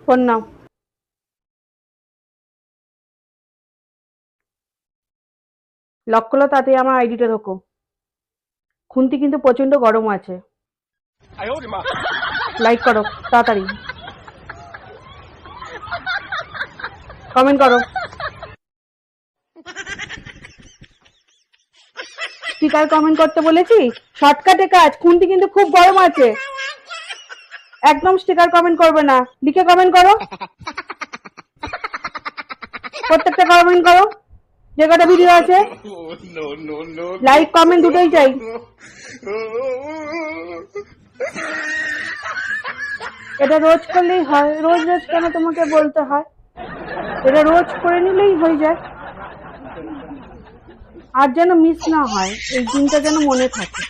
Phone নাও। Lock করলো, তাতে আমার আইডিটা ঢোকো। খুন্তি কিন্তু প্রচন্ড গরম আছে। লাইক করো তাড়াতাড়ি, কমেন্ট করো। স্টিকার কমেন্ট করতে বলেছি, শর্টকাটে কাজ। খুন্তি কিন্তু খুব গরম আছে, একদম স্টিকার কমেন্ট করবে না, লিখে কমেন্ট করো। প্রত্যেকটা কমেন্ট করো, যে কটা ভিডিও আছে। লাইক কমেন্ট দুটোই চাই। এটা রোজ করলেই হয়, রোজ রোজ কেন তোমাকে বলতে হয়? এটা রোজ করে নিলেই হয়ে যায়। আর যেন মিস না হয়, এই দিনটা যেন মনে থাকে।